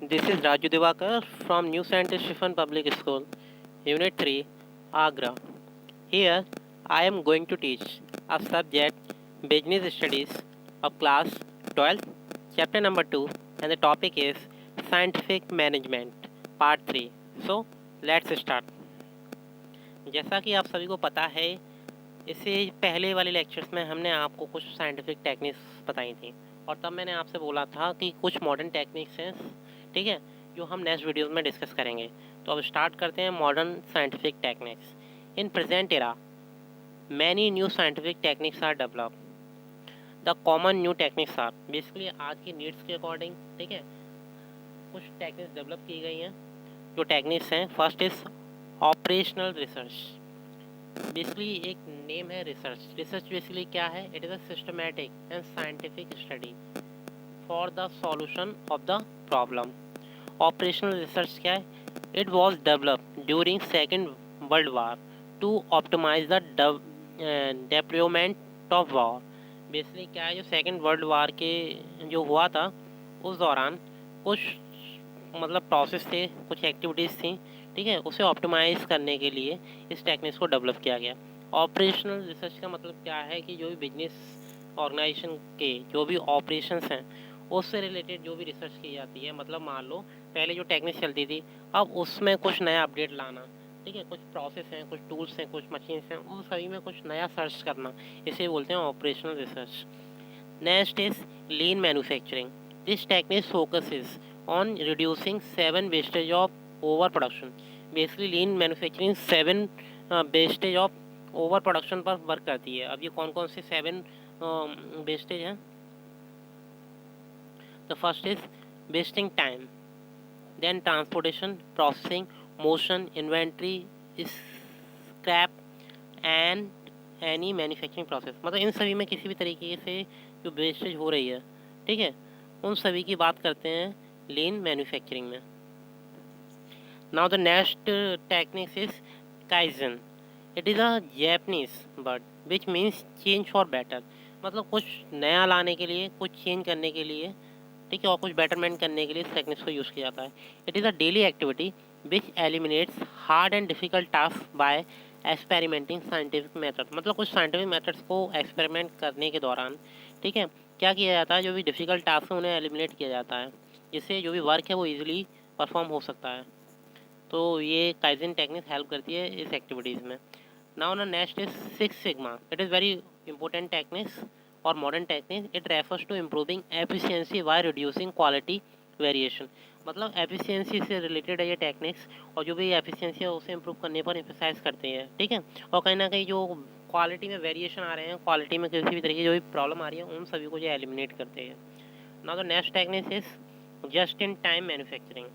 This is Raju Divakar from New Scientist Shiffan Public School, Unit 3, Agra. Here, I am going to teach a subject Business Studies of Class 12, Chapter number 2, and the topic is Scientific Management, Part 3. So, let's start. जैसा कि आप सभी को पता है, इससे पहले वाले लेक्चर्स में हमने आपको कुछ साइंटिफिक टेक्निक्स बताई थी और तब मैंने आपसे बोला था कि कुछ मॉडर्न टेक्निक्स हैं, ठीक है, जो हम नेक्स्ट वीडियोस में डिस्कस करेंगे। तो अब स्टार्ट करते हैं modern scientific techniques. In present era many new scientific techniques are develop. The common new techniques are basically आज की नीड्स के अकॉर्डिंग, ठीक है, कुछ टेक्निक्स डेवलप की गई हैं। जो टेक्निक्स हैं, first is operational research. Basically एक नेम है रिसर्च। रिसर्च बेसिकली क्या है? It is a systematic and scientific study for the solution of the problem. Operational research क्या है? It was developed during second world war to optimize the deployment of war. Basically क्या है, जो second world वार के जो हुआ था उस दौरान कुछ मतलब प्रोसेस थे, कुछ एक्टिविटीज़ थी, ठीक है, उसे ऑप्टिमाइज़ करने के लिए इस टेक्निक्स को डेवलप किया गया। ऑपरेशनल रिसर्च का मतलब क्या है कि जो भी बिजनेस ऑर्गेनाइजेशन के जो भी ऑपरेशंस हैं उससे रिलेटेड जो भी रिसर्च की जाती है। मतलब मान लो पहले जो टेक्निक्स चलती थी, अब उसमें कुछ नया अपडेट लाना, ठीक है, कुछ प्रोसेस हैं, कुछ टूल्स हैं, कुछ मशीन्स हैं, उन सभी में कुछ नया सर्च करना, इसे बोलते हैं operational research. Next is lean manufacturing. This technique focuses on reducing 7 wastage of overproduction. Basically lean manufacturing 7 wastage of over production पर वर्क करती है। अब ये कौन कौन से 7 वेस्टेज हैं? The first is wasting time, then transportation, processing, motion, inventory, scrap and any manufacturing process. मतलब इन सभी में किसी भी तरीके से जो वेस्टेज हो रही है, ठीक है, उन सभी की बात करते हैं लीन मैन्युफैक्चरिंग में। Now the next technique is kaizen. It is a Japanese word which means change for better. मतलब कुछ नया लाने के लिए, कुछ चेंज करने के लिए, ठीक है, और कुछ बेटरमेंट करने के लिए इस टेक्निक्स को यूज़ किया जाता है। It is a daily activity which eliminates hard and difficult task by experimenting scientific method. मतलब कुछ साइंटिफिक मेथड्स को एक्सपेरिमेंट करने के दौरान, ठीक है, क्या किया जाता है, जो भी डिफ़िकल्ट टास्क है उन्हें एलिमिनेट किया जाता है, जिससे जो भी वर्क है वो ईजिली परफॉर्म हो सकता है। तो ये काइजन टेक्निक हेल्प करती है इस एक्टिविटीज़ में। नाउ ना next is six sigma. It is very important techniques और modern technique. It refers to improving efficiency by reducing quality variation. मतलब एफिशिएंसी से रिलेटेड है ये टेक्निक्स, और जो भी एफिशिएंसी है उसे इम्प्रूव करने पर एम्फेसाइज करते हैं, ठीक है, और कहीं ना कहीं जो क्वालिटी में वेरिएशन आ रहे हैं, क्वालिटी में किसी भी तरीके की जो भी प्रॉब्लम आ रही है, उन सभी को जो एलिमिनेट करते हैं। Now the next technique is just in time manufacturing,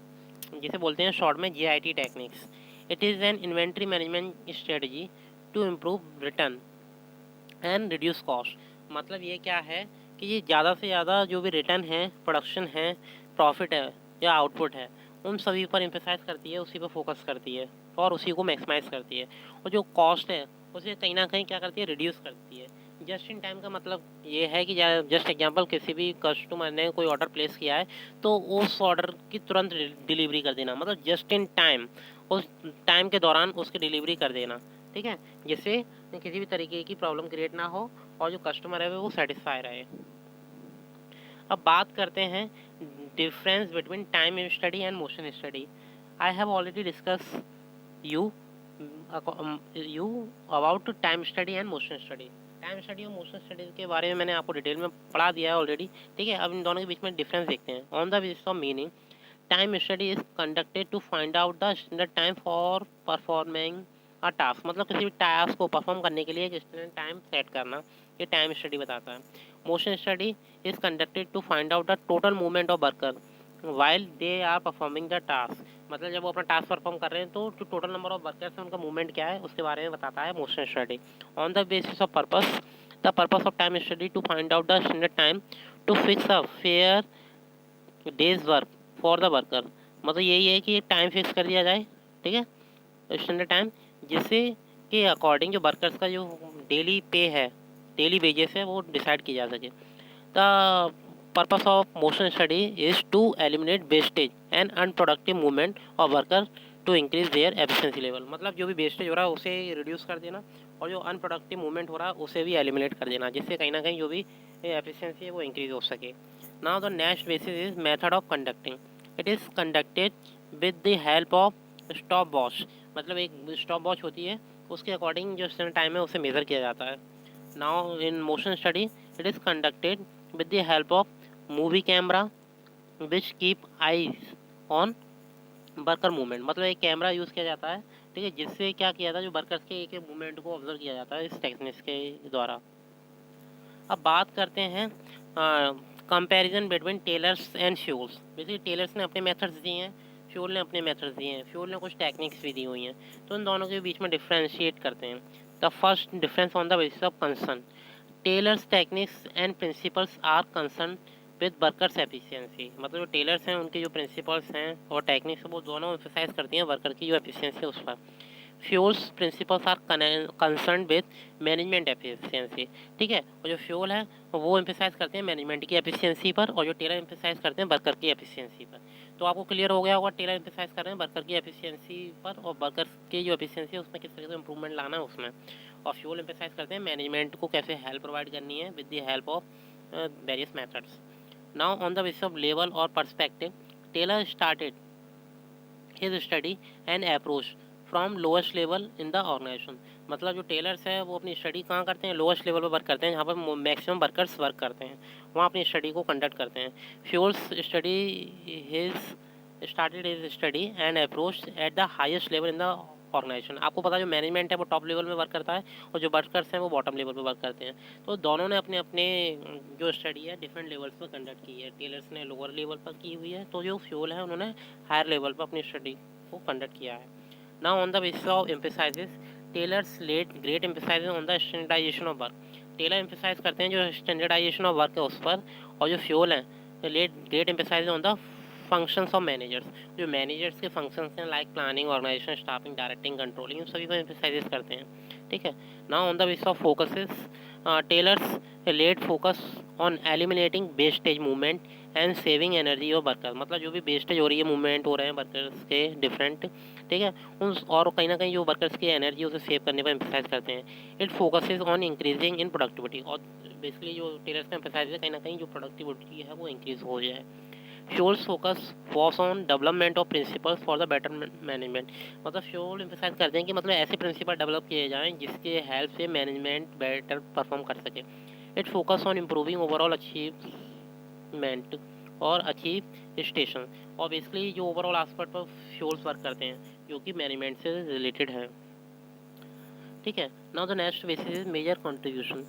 जिसे बोलते हैं शॉर्ट में JIT techniques. It is an inventory management strategy to improve return and reduce cost. मतलब ये क्या है कि ये ज़्यादा से ज़्यादा जो भी रिटर्न है, प्रोडक्शन है, प्रॉफिट है या आउटपुट है, उन सभी पर एम्फेसाइज करती है, उसी पर फोकस करती है और उसी को मैक्सिमाइज करती है। और जो कॉस्ट है उसे कहीं ना कहीं क्या करती है, रिड्यूस करती है। जस्ट इन टाइम का मतलब ये है कि जस्ट एग्जांपल, किसी भी कस्टमर ने कोई ऑर्डर प्लेस किया है तो उस ऑर्डर की तुरंत डिलीवरी कर देना, मतलब जस्ट इन टाइम, उस टाइम के दौरान उसकी डिलीवरी कर देना, ठीक है, जिससे किसी भी तरीके की प्रॉब्लम क्रिएट ना हो और जो कस्टमर है वो सेटिस्फाई रहे। अब बात करते हैं difference between time study and motion study. I have already discuss you you about time study and motion study. Time study और मोशन स्टडी के बारे में मैंने आपको डिटेल में पढ़ा दिया है ऑलरेडी, ठीक है। अब इन दोनों के बीच में डिफरेंस देखते हैं। On the basis of meaning, time study is conducted to find out the standard time for performing a task. मतलब किसी भी टास्क को परफॉर्म करने के लिए एक स्टैंडर्ड टाइम सेट करना, ये टाइम स्टडी बताता है। Motion study is conducted to find out the total movement of worker while they are performing the task. मतलब जब वो अपना टास्क परफॉर्म कर रहे हैं तो जो टोटल नंबर ऑफ वर्कर्स हैं उनका मूवमेंट क्या है उसके बारे में बताता है motion study. On the basis of purpose, the purpose of time study to find out the standard time to fix a fair day's work for the worker. मतलब यही है कि टाइम फिक्स कर दिया जाए, ठीक है, स्टैंडर्ड टाइम, जिससे के अकॉर्डिंग जो वर्कर्स का जो डेली पे है, डेली वेजेस है, वो डिसाइड की जा सके। The purpose of motion study is to eliminate wastage and unproductive movement of worker to increase their efficiency level। मतलब जो भी वेस्टेज हो रहा है उसे रिड्यूस कर देना और जो अनप्रोडक्टिव मूवमेंट हो रहा है उसे भी एलिमिनेट कर देना, जिससे कहीं ना कहीं जो भी एफिशिएंसी है वो इंक्रीज हो सके। Now the next basis is method of conducting. It is conducted with the help of stop watch. मतलब एक स्टॉप वॉच होती है, उसके अकॉर्डिंग जो टाइम है उसे मेज़र किया जाता है। Now in motion study it is conducted with the help of movie camera which keep eyes on worker movement. मतलब एक कैमरा यूज़ किया जाता है, ठीक है, जिससे क्या किया जाता है, जो वर्कर्स के एक मूवमेंट को ऑब्जर्व किया जाता है इस टेक्निक्स के द्वारा। अब बात करते हैं comparison between Taylor's and Fayol's. Basically Taylor's ने अपने मेथड्स दिए हैं, फ्यूल ने अपने मेथड्स दिए हैं, फ्यूल ने कुछ टेक्निक्स भी दी हुई हैं, तो इन दोनों के बीच में डिफ्रेंशिएट करते हैं। The first difference on the basis of concern. Taylor's techniques and principles are concern with workers efficiency. मतलब जो टेलर्स हैं उनके जो प्रिंसिपल्स हैं और टेक्निक्स हैं वो दोनों एम्फेसाइज करती हैं वर्कर की जो एफिशिएंसी है उस पर। Fayol's principles are concern with management efficiency, ठीक है, और जो फ्यूल है वो एम्फेसाइज करते हैं मैनेजमेंट की एफिशिएंसी पर और जो टेलर एम्फेसाइज करते हैं वर्कर की एफिशिएंसी पर। तो आपको क्लियर हो गया होगा, टेलर एम्फेसाइज कर रहे हैं वर्कर की एफिशिएंसी पर और वर्कर की जो एफिशिएंसी है उसमें किस तरह से इंप्रूवमेंट लाना है उसमें, और फ्यूल एम्फेसाइज करते हैं मैनेजमेंट को कैसे हेल्प प्रोवाइड करनी है with the help of various methods. Now on the basis of level और perspective, Taylor started his study and approach from lowest level in the organisation. मतलब जो टेलर्स है वो अपनी स्टडी कहाँ करते हैं, लोएस्ट लेवल पर वर्क करते हैं, जहाँ पर मैक्सिमम वर्कर्स वर्क करते हैं, वहाँ अपनी स्टडी को कंडक्ट करते हैं। Fuels study his started his study and approach at the highest level in the organisation. आपको पता है जो मैनेजमेंट है वो टॉप लेवल में वर्क करता है और जो वर्कर्स हैं वो बॉटम लेवल पे वर्क करते हैं। तो दोनों ने अपने अपने जो स्टडी है डिफरेंट लेवल्स पर कंडक्ट की है। टेलर्स ने लोअर लेवल पर की हुई है, तो जो फ्यूल है उन्होंने हायर लेवल पर अपनी स्टडी को कंडक्ट किया है। Now on the basis of emphasises, Taylor's laid great emphasises on the standardisation of work. Taylor emphasise करते हैं जो स्टैंडर्डाइजेशन ऑफ वर्क है उस पर, और जो फ्यूल है laid great emphasise on the functions of managers. जो मैनेजर्स के फंक्शंस हैं like planning, organisation, staffing, directing, controlling, इन सभी को एम्फेसाइज करते हैं, ठीक है। Now on the basis of focuses, Taylor's laid focus on eliminating wastage movement and saving energy of worker. मतलब जो भी वेस्टेज हो रही है, मूवमेंट हो रहे हैं वर्कर्स के डिफरेंट, ठीक है, उन और कहीं ना कहीं जो वर्कर्स की एनर्जी उसे सेव करने पर एम्फेसाइज करते हैं। It focuses on increasing in productivity. और बेसिकली जो टेलर्स का एम्फेसाइज है कहीं ना कहीं जो प्रोडक्टिविटी है वो इंक्रीज हो जाए। Fayol's focus was on development of principles for the better management. मतलब फ्यूल एम्फेसाइज करते हैं कि मतलब ऐसे प्रिंसिपल डेवलप किए जाएं जिसके हेल्प से मैनेजमेंट बेटर परफॉर्म कर सके। It focus on improving overall achievement और अचीव स्टेशन। और बेसिकली जो ओवरऑल एस्पेक्ट पर फ्यूल्स वर्क करते हैं जो कि मैनेजमेंट से रिलेटेड है, ठीक है। Now the next basis is major contribution.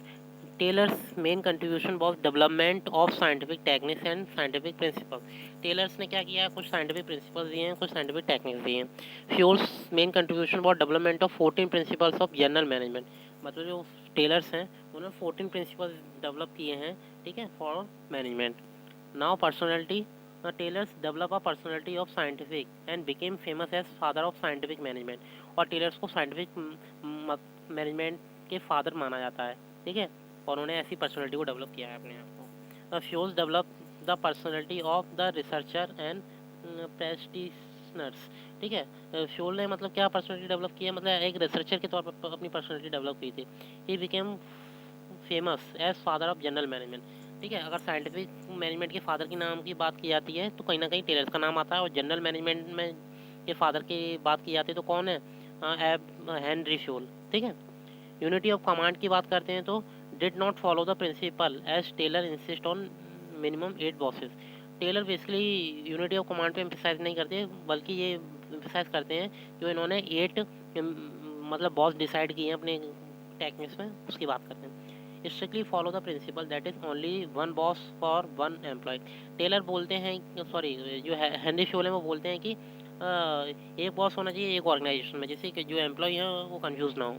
Taylor's main contribution was development of scientific techniques and scientific principle. Taylor's ने क्या किया, कुछ साइंटिफिक प्रिंसिपल्स दिए हैं, कुछ साइंटिफिक टेक्निक्स दिए हैं। Fuels main contribution was development of 14 principles of general management. मतलब जो टेलर्स हैं उन्होंने 14 प्रिंसिपल्स डेवलप किए हैं, ठीक है, for management. Now personality, Taylor's develop a personality of scientific and became famous as father of scientific management. और Taylor's को साइंटिफिक मैनेजमेंट के फादर माना जाता है, ठीक है, और उन्होंने ऐसी पर्सनैलिटी को डेवलप किया है अपने आप को। Fuels develop the personality of the researcher and practitioners, ठीक है। फ्यूल ने मतलब क्या पर्सनैलिटी डेवलप की है, मतलब एक रिसर्चर के तौर पर अपनी पर्सनैलिटी डेवलप की थी। He became famous as father of general management, ठीक है। अगर साइंटिफिक मैनेजमेंट के फादर की नाम की बात की जाती है तो कहीं ना कहीं टेलर्स का नाम आता है, और जनरल मैनेजमेंट में के फादर की बात की जाती है तो कौन है, हेनरी फ्यूल, ठीक है। यूनिटी ऑफ कमांड की बात करते हैं तो did not follow the principle as Taylor insist on minimum 8 bosses. Taylor basically unity of command पे एम्फेसाइज नहीं करते, बल्कि ये एम्फेसाइज करते हैं जो इन्होंने 8 मतलब बॉस डिसाइड किए हैं अपने टेक्निक्स में, उसकी बात करते हैं। Strictly follow the principle that is only one boss for one employee. Taylor बोलते हैं, सॉरी जो हेनरी फ्यूल है वो बोलते हैं कि एक बॉस होना चाहिए एक ऑर्गेनाइजेशन में, जिससे कि जो एम्प्लॉय हैं वो कंफ्यूज ना हो।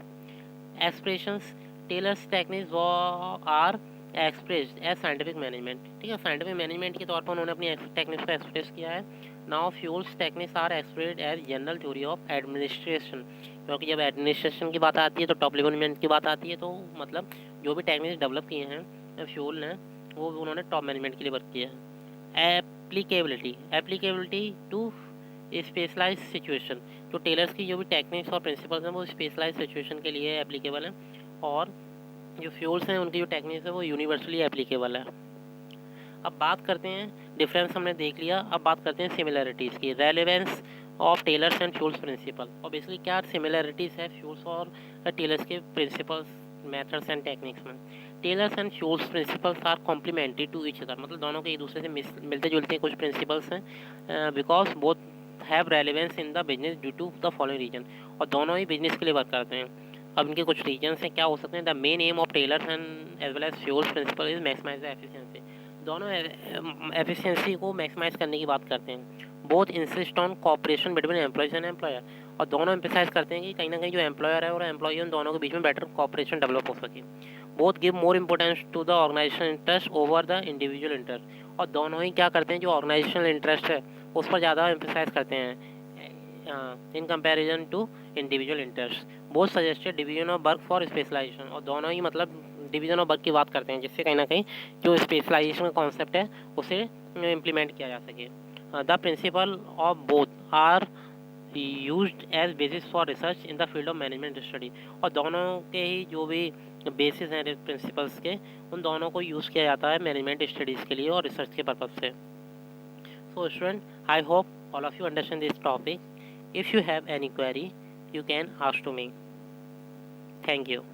Expressions, Taylor's techniques are expressed as scientific management, ठीक है, साइंटिफिक मैनेजमेंट के तौर पर उन्होंने अपनी टेक्निक्स को एक्सप्रेस किया है। Now Fayol's techniques are expressed as general theory of administration. क्योंकि जब एडमिनिस्ट्रेशन की बात आती है तो टॉप लेवल मैनेजमेंट की बात आती है, तो मतलब जो भी टेक्निक्स डेवलप किए हैं फ्यूल ने वो उन्होंने टॉप मैनेजमेंट के लिए वर्क किया है। एप्लीकेबिलिटी टू स्पेशलाइज सिचुएशन, जो टेलर्स की जो भी टेक्निक्स और प्रिंसिपल्स हैं वो स्पेशलाइज सिचुएशन के लिए एप्लीकेबल हैं, और जो फ्यूल्स हैं उनकी जो टेक्निक्स है वो यूनिवर्सली एप्लीकेबल है। अब बात करते हैं, डिफरेंस हमने देख लिया, अब बात करते हैं सिमिलरिटीज़ की। Relevance of Taylor's and Fayol's principle, और बेसिकली क्या सिमिलरिटीज़ है फ्यूल्स और टेलर्स के प्रिंसिपल्स, मेथड्स एंड टेक्निक्स में। Taylor's and Fayol's principles are complementary to each other, मतलब दोनों के एक दूसरे से मिलते जुलते कुछ प्रिंसिपल्स हैं, because both have relevance in the business due to the following reason, और दोनों ही बिजनेस के लिए वर्क करते हैं। अब इनके कुछ रीजन्स हैं, क्या हो सकते हैं। The main aim of Taylor's and as well as Fayol's principle is maximise the efficiency, दोनों एफिशिएंसी को मैक्सिमाइज करने की बात करते हैं। Both insist on cooperation between employees and employer, और दोनों एम्फेसाइज करते हैं कि कहीं ना कहीं जो एम्प्लॉयर है और एम्प्लॉय उन दोनों के बीच में बेटर कॉपरेशन डेवलप हो सके। Both give more importance to the organisation interest over the individual interest, और दोनों ही क्या करते हैं, जो ऑर्गेनाइजेशनल इंटरेस्ट है उस पर ज़्यादा एम्फेसाइज करते हैं in comparison to individual interest. Both suggested division of work for specialisation, और दोनों ही मतलब डिवीजन ऑफ वर्क की बात करते हैं, जिससे कहीं ना कहीं जो स्पेशलाइजेशन का कॉन्सेप्ट है उसे इम्प्लीमेंट किया जा सके। The principle of both are used as basis for research in the field of management study, और दोनों के ही जो भी बेसिस हैं प्रिंसिपल्स के, उन दोनों को यूज़ किया जाता है मैनेजमेंट स्टडीज़ के लिए और रिसर्च के पर्पज़ से। So student, I hope all of you understand this topic. If you have any query, you can ask to me. Thank you.